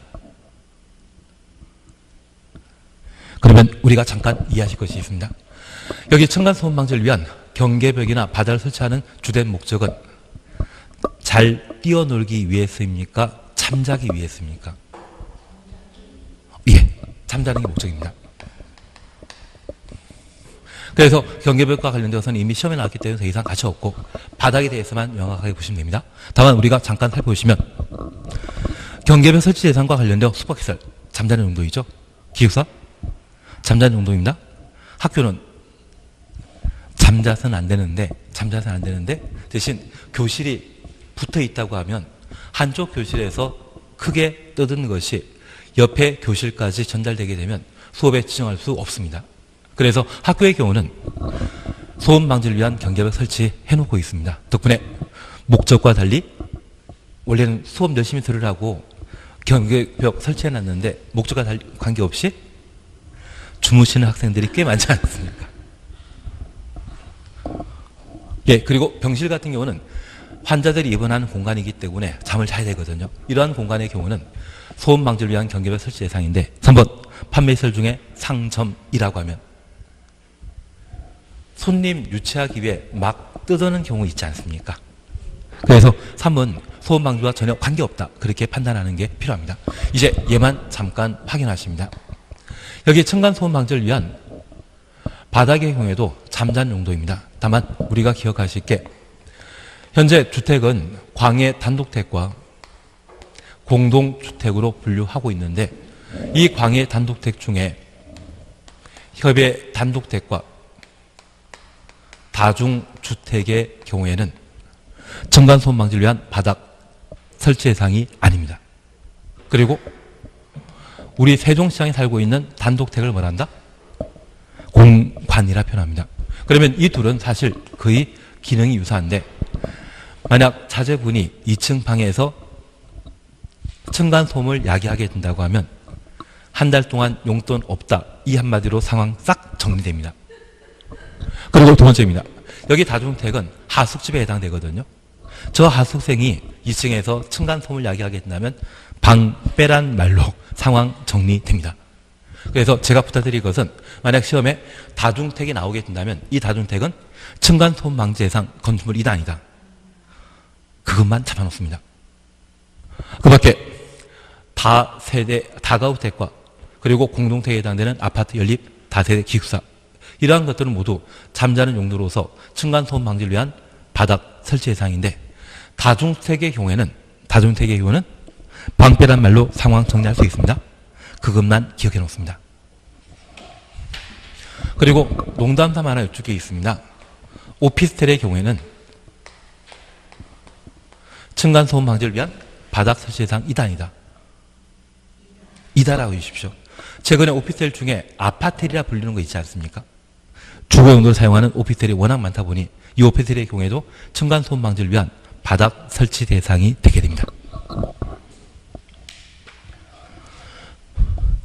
그러면 우리가 잠깐 이해하실 것이 있습니다. 여기 층간소음 방지를 위한 경계벽이나 바닥을 설치하는 주된 목적은 잘 뛰어놀기 위해서입니까? 잠자기 위해서입니까? 예, 잠자는 게 목적입니다. 그래서 경계벽과 관련되어서는 이미 시험에 나왔기 때문에 더 이상 가치 없고 바닥에 대해서만 명확하게 보시면 됩니다. 다만 우리가 잠깐 살펴보시면 경계벽 설치 대상과 관련되어 숙박시설 잠자는 용도이죠. 기숙사 잠자는 용도입니다. 학교는 잠자서는 안 되는데 대신 교실이 붙어 있다고 하면 한쪽 교실에서 크게 떠드는 것이 옆에 교실까지 전달되게 되면 수업에 지정할 수 없습니다. 그래서 학교의 경우는 소음 방지를 위한 경계벽 설치해 놓고 있습니다. 덕분에 목적과 달리 원래는 수업 열심히 들으라고 경계벽 설치해 놨는데 목적과 달리 관계없이 주무시는 학생들이 꽤 많지 않습니까? 예, 그리고 병실 같은 경우는 환자들이 입원하는 공간이기 때문에 잠을 자야 되거든요. 이러한 공간의 경우는 소음 방지를 위한 경계벽 설치 대상인데 3번 판매시설 중에 상점이라고 하면 손님 유치하기 위해 막 뜯어는 경우 있지 않습니까? 그래서 3번 소음 방지와 전혀 관계없다. 그렇게 판단하는 게 필요합니다. 이제 얘만 잠깐 확인하십니다. 여기 층간 소음 방지를 위한 바닥의 경우에도 잠자는 용도입니다. 다만 우리가 기억하실 게 현재 주택은 광해 단독택과 공동주택으로 분류하고 있는데 이 광해 단독택 중에 협의 단독택과 다중주택의 경우에는 층간소음 방지를 위한 바닥 설치 대상이 아닙니다. 그리고 우리 세종시장에 살고 있는 단독택을 뭐란다? 공관이라 표현합니다. 그러면 이 둘은 사실 거의 기능이 유사한데 만약 자제분이 2층 방에서 층간소음을 야기하게 된다고 하면 한 달 동안 용돈 없다. 이 한마디로 상황 싹 정리됩니다. 그리고 두 번째입니다. 여기 다중택은 하숙집에 해당되거든요. 저 하숙생이 2층에서 층간소음을 야기하게 된다면 방 빼란 말로 상황 정리됩니다. 그래서 제가 부탁드릴 것은 만약 시험에 다중택이 나오게 된다면 이 다중택은 층간소음 방지 대상 건축물 2단이다. 그것만 잡아놓습니다. 그 밖에 다세대 다가구택과 그리고 공동택에 해당되는 아파트 연립 다세대 기숙사 이러한 것들은 모두 잠자는 용도로서 층간소음 방지를 위한 바닥 설치 대상인데 다중택의 경우는 방패란 말로 상황 정리할 수 있습니다. 그것만 기억해 놓습니다. 그리고 농담삼아 하나 여쭙게 있습니다. 오피스텔의 경우에는 층간소음 방지를 위한 바닥 설치 대상 2단이다. 2다라고 해주십시오. 최근에 오피스텔 중에 아파텔이라 불리는 거 있지 않습니까? 주거 용도로 사용하는 오피스텔이 워낙 많다 보니 이 오피스텔의 경우에도 층간소음 방지를 위한 바닥 설치 대상이 되게 됩니다.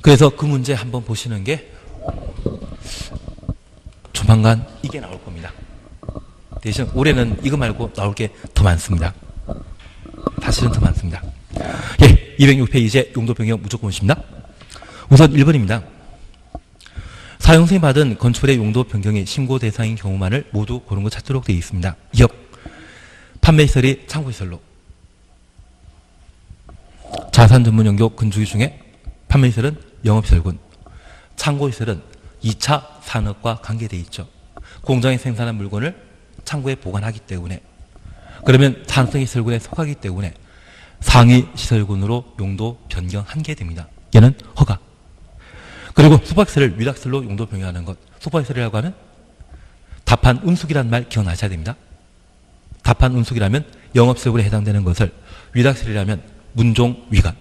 그래서 그 문제 한번 보시는 게 조만간 이게 나올 겁니다. 대신 올해는 이거 말고 나올 게 더 많습니다. 사실은 더 많습니다. 예, 206페이지에 용도 변경 무조건 오십니다. 우선 1번입니다. 사용승인 받은 건축물의 용도 변경이 신고 대상인 경우만을 모두 고른 거 찾도록 되어 있습니다. 2억 판매시설이 창고시설로. 자산 전문 연교 건축기 중에 판매시설은 영업시설군, 창고시설은 2차 산업과 관계되어 있죠. 공장에 생산한 물건을 창고에 보관하기 때문에, 그러면 산업적인 시설군에 속하기 때문에 상위 시설군으로 용도 변경하게 됩니다. 얘는 허가. 그리고 숙박시설을 위락시설로 용도 변경하는 것. 숙박시설이라고 하면 답한 운숙이라는 말 기억나셔야 됩니다. 답한 운숙이라면 영업시설군에 해당되는 것을, 위락시설이라면 문종위관.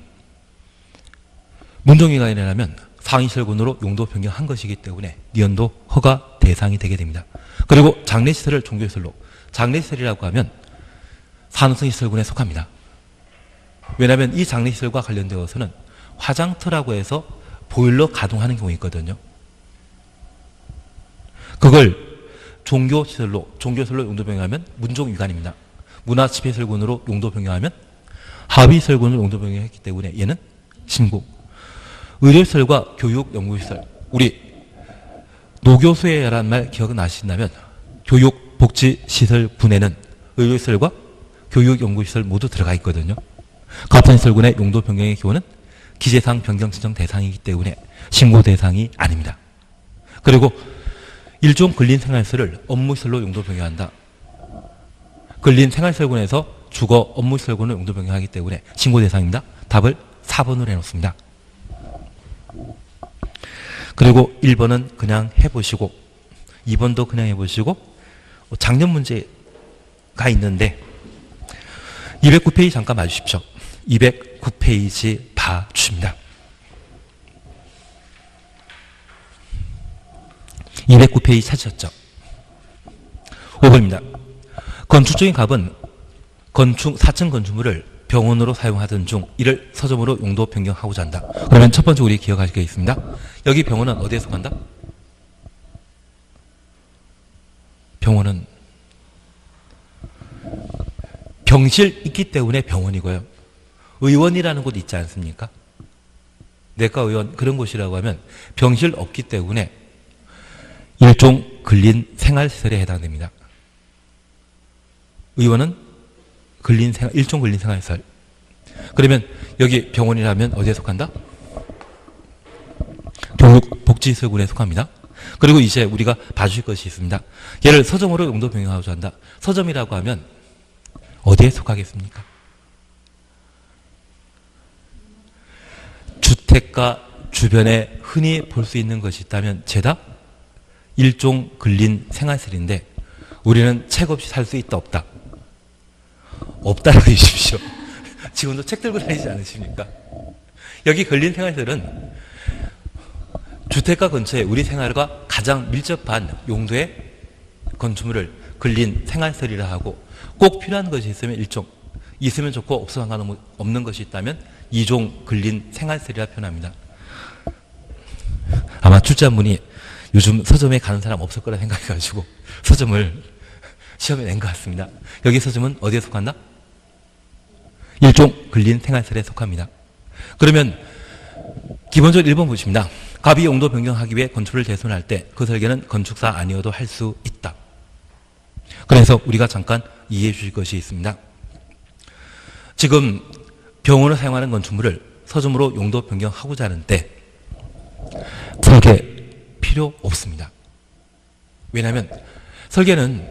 문종위관이라면 상위시설군으로 용도 변경한 것이기 때문에 니은도 허가 대상이 되게 됩니다. 그리고 장례시설을 종교시설로. 장례시설이라고 하면 산업성 시설군에 속합니다. 왜냐하면 이 장례시설과 관련되어서는 화장터라고 해서 보일러 가동하는 경우가 있거든요. 그걸 종교시설로 용도 변경하면 문종위관입니다. 문화집회시설군으로 용도 변경하면 하위시설군으로 용도 변경했기 때문에 얘는 신고. 의료시설과 교육연구시설. 우리 노교수회라는 말 기억나신다면 교육복지시설군에는 의료시설과 교육연구시설 모두 들어가 있거든요. 같은 시설군의 용도 변경의 경우는 기재사항 변경 신청 대상이기 때문에 신고 대상이 아닙니다. 그리고 일종 근린생활시설을 업무시설로 용도 변경한다. 근린생활시설군에서 주거 업무시설군을 용도 변경하기 때문에 신고 대상입니다. 답을 4번으로 해놓습니다. 그리고 1번은 그냥 해보시고 2번도 그냥 해보시고 작년 문제가 있는데 209페이지 잠깐 봐주십시오. 209페이지 봐주십니다. 209페이지 찾으셨죠? 5번입니다. 건축적인 값은 건축 4층 건축물을 병원으로 사용하던 중 이를 서점으로 용도 변경하고자 한다. 그러면 첫 번째 우리 기억하실 게 있습니다. 여기 병원은 어디에 속한다? 병원은 병실 있기 때문에 병원이고요. 의원이라는 곳 있지 않습니까? 내과 의원 그런 곳이라고 하면 병실 없기 때문에 일종 근린 생활시설에 해당됩니다. 의원은 일종 근린 생활시설. 그러면 여기 병원이라면 어디에 속한다? 교육복지시설군에 속합니다. 그리고 이제 우리가 봐주실 것이 있습니다. 얘를 서점으로 용도 변경하고자 한다. 서점이라고 하면 어디에 속하겠습니까? 주택가 주변에 흔히 볼 수 있는 것이 있다면 죄다 일종 근린 생활시설인데 우리는 책 없이 살 수 있다 없다? 없다라고 해주십시오. 지금도 책 들고 다니지 않으십니까? 여기 근린 생활시설은 주택가 근처에 우리 생활과 가장 밀접한 용도의 건축물을 근린 생활시설이라 하고 꼭 필요한 것이 있으면 일종, 있으면 좋고 없으면 상관없는 것이 있다면 이종 근린 생활시설이라 표현합니다. 아마 출제한분이 요즘 서점에 가는 사람 없을 거라 생각해가지고 서점을 시험에 낸 것 같습니다. 여기 서점은 어디에 속한다? 일종 근린 생활시설에 속합니다. 그러면 기본적으로 1번 보십니다. 갑이 용도 변경하기 위해 건축을 대손할 때 그 설계는 건축사 아니어도 할 수 있다. 그래서 우리가 잠깐 이해해 주실 것이 있습니다. 지금 병원을 사용하는 건축물을 서점으로 용도 변경하고자 하는 때 설계 필요 없습니다. 왜냐하면 설계는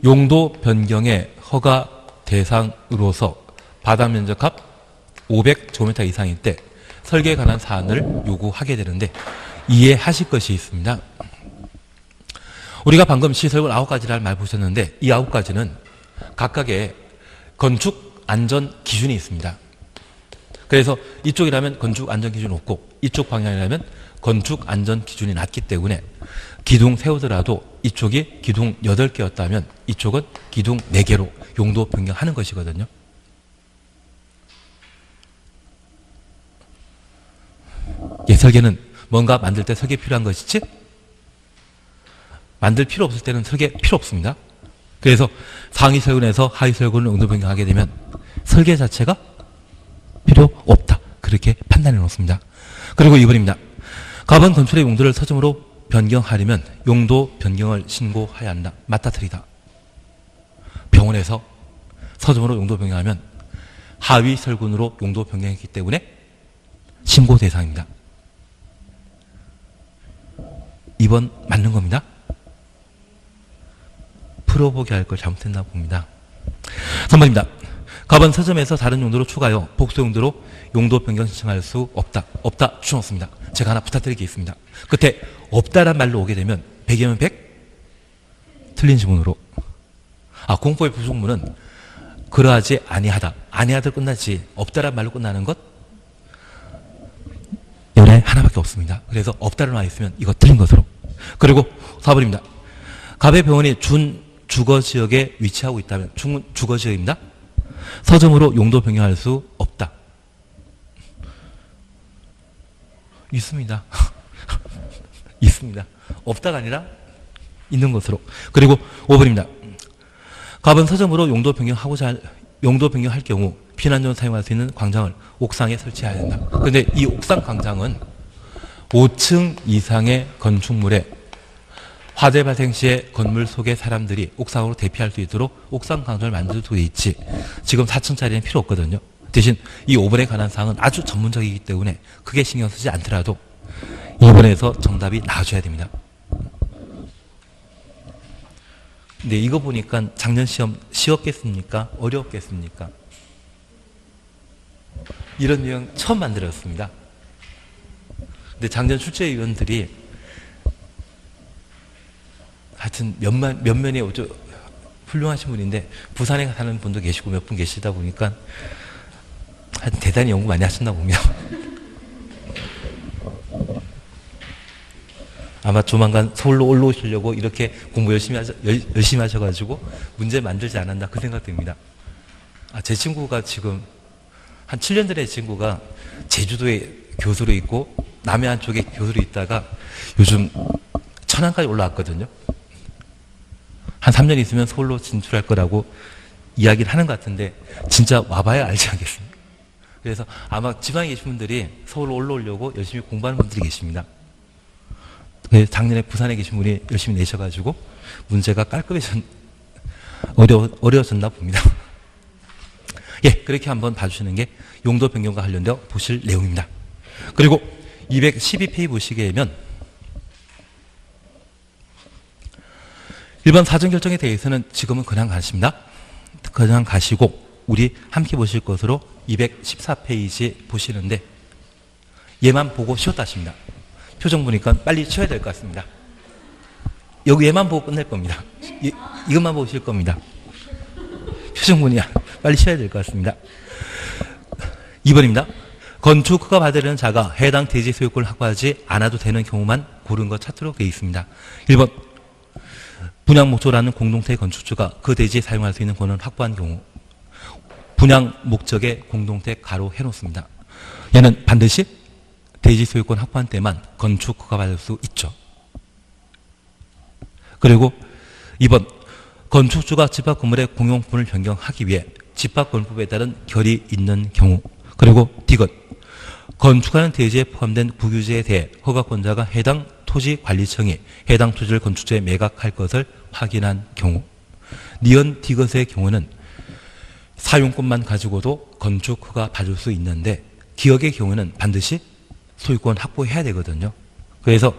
용도 변경의 허가 대상으로서 바닥 면적합 500제곱미터 이상일 때 설계에 관한 사안을 요구하게 되는데 이해하실 것이 있습니다. 우리가 방금 시설군 9가지를 말 보셨는데 이 9가지는 각각의 건축 안전 기준이 있습니다. 그래서 이쪽이라면 건축 안전 기준이 높고 이쪽 방향이라면 건축 안전 기준이 낮기 때문에 기둥 세우더라도 이쪽이 기둥 8개였다면 이쪽은 기둥 4개로 용도 변경하는 것이거든요. 예, 설계는 뭔가 만들 때 설계 필요한 것이지 만들 필요 없을 때는 설계 필요 없습니다. 그래서 상위 설군에서 하위 설군을 용도 변경하게 되면 설계 자체가 필요 없다. 그렇게 판단해 놓습니다. 그리고 2번입니다. 갑은 건축의 용도를 서점으로 변경하려면 용도 변경을 신고해야 한다. 맞다 틀리다. 병원에서 서점으로 용도 변경하면 하위 설군으로 용도 변경했기 때문에 신고 대상입니다. 2번 맞는 겁니다. 풀어보게 할 걸 잘못했나 봅니다. 3번입니다. 가번 서점에서 다른 용도로 추가하여 복수 용도로 용도 변경 신청할 수 없다. 없다 추천없습니다. 제가 하나 부탁드리겠습니다. 끝에 없다란 말로 오게 되면 100이면 100? 틀린 지문으로. 공포의 부속문은 그러하지 아니하다. 아니하다 끝나지. 없다란 말로 끝나는 것 연애 하나밖에 없습니다. 그래서 없다로 나와 있으면 이거 틀린 것으로. 그리고 4번입니다. 갑의 병원이 준 주거지역에 위치하고 있다면 주거지역입니다. 서점으로 용도 변경할 수 없다. 있습니다. 있습니다. 없다가 아니라 있는 것으로. 그리고 5번입니다. 갑은 서점으로 용도 변경할 경우 피난용 사용할 수 있는 광장을 옥상에 설치해야 된다. 그런데 이 옥상 광장은 5층 이상의 건축물에 화재 발생 시에 건물 속의 사람들이 옥상으로 대피할 수 있도록 옥상 광장을 만들어두고 있지 지금 4층짜리는 필요 없거든요. 대신 이 5번에 관한 사항은 아주 전문적이기 때문에 크게 신경 쓰지 않더라도 2번에서 정답이 나와줘야 됩니다. 근데 이거 보니까 작년 시험 쉬웠겠습니까? 어려웠겠습니까? 이런 유형 처음 만들었습니다. 근데 작년 출제위원들이 하여튼 몇면에 훌륭하신 분인데 부산에 사는 분도 계시고 몇 분 계시다 보니까 하여튼 대단히 연구 많이 하셨나 봅니다. 아마 조만간 서울로 올라오시려고 이렇게 공부 열심히 하셔가지고 문제 만들지 않았나 그 생각됩니다. 제 친구가 지금 한 7년 전에 친구가 제주도에 교수로 있고 남해안 쪽에 교수로 있다가 요즘 천안까지 올라왔거든요. 한 3년 있으면 서울로 진출할 거라고 이야기를 하는 것 같은데 진짜 와봐야 알지 않겠습니까? 그래서 아마 지방에 계신 분들이 서울로 올라오려고 열심히 공부하는 분들이 계십니다. 작년에 부산에 계신 분이 열심히 내셔가지고 문제가 어려워졌나 봅니다. 예, 그렇게 한번 봐주시는 게 용도 변경과 관련되어 보실 내용입니다. 그리고 212페이지 보시게 되면 1번 사전결정에 대해서는 지금은 그냥 가십니다. 그냥 가시고 우리 함께 보실 것으로 214페이지 보시는데 얘만 보고 쉬었다 하십니다. 표정 보니까 빨리 쉬어야 될 것 같습니다. 여기 얘만 보고 끝낼 겁니다. 이것만 보고 쉴 겁니다. 표정 보니까 빨리 쉬어야 될 것 같습니다. 2번입니다. 건축 허가 받으려는 자가 해당 대지 소유권을 확보하지 않아도 되는 경우만 고른 것 차트로 되어 있습니다. 1번 분양 목적으로 하는 공동체 건축주가 그 대지에 사용할 수 있는 권한을 확보한 경우 분양 목적의 공동체 가로 해놓습니다. 얘는 반드시 대지 소유권 확보한 때만 건축 허가 받을 수 있죠. 그리고 2번 건축주가 집합 건물의 공용부분을 변경하기 위해 집합건법에 따른 결이 있는 경우. 그리고 D건 건축하는 대지에 포함된 국유지에 대해 허가권자가 해당 토지관리청이 해당 토지를 건축지에 매각할 것을 확인한 경우. 니은 D것의 경우는 사용권만 가지고도 건축 허가 받을 수 있는데 기역의 경우는 반드시 소유권 확보해야 되거든요. 그래서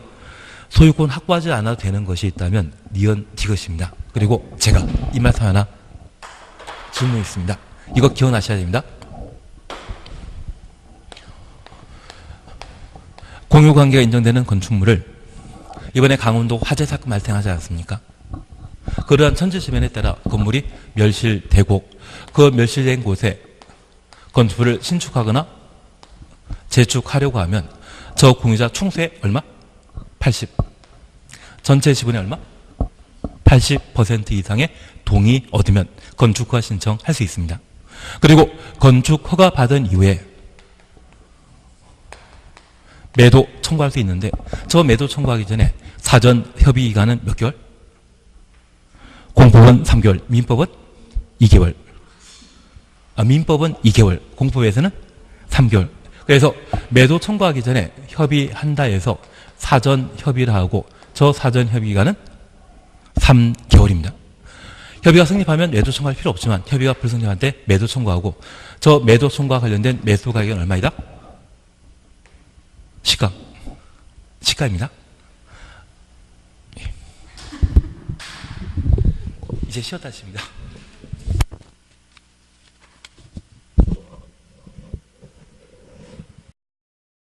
소유권 확보하지 않아도 되는 것이 있다면 니은 D것입니다. 그리고 제가 이 말씀 하나 질문이 있습니다. 이거 기억나셔야 됩니다. 공유관계가 인정되는 건축물을 이번에 강원도 화재 사건 발생하지 않았습니까? 그러한 천재지변에 따라 건물이 멸실되고 그 멸실된 곳에 건축물을 신축하거나 재축하려고 하면 저 공유자 총수의 얼마? 80. 전체 지분의 얼마? 80% 이상의 동의 얻으면 건축허가 신청할 수 있습니다. 그리고 건축허가 받은 이후에 매도 청구할 수 있는데 저 매도 청구하기 전에 사전 협의 기간은 몇 개월? 공법은 3개월, 민법은 2개월. 민법은 2개월, 공법에서는 3개월. 그래서 매도 청구하기 전에 협의한다 해서 사전 협의를 하고 저 사전 협의 기간은 3개월입니다. 협의가 성립하면 매도 청구할 필요 없지만 협의가 불성립할 때 매도 청구하고 저 매도 청구와 관련된 매수 가격은 얼마이다? 시가. 시가입니다. 이제 쉬었다 하십니다.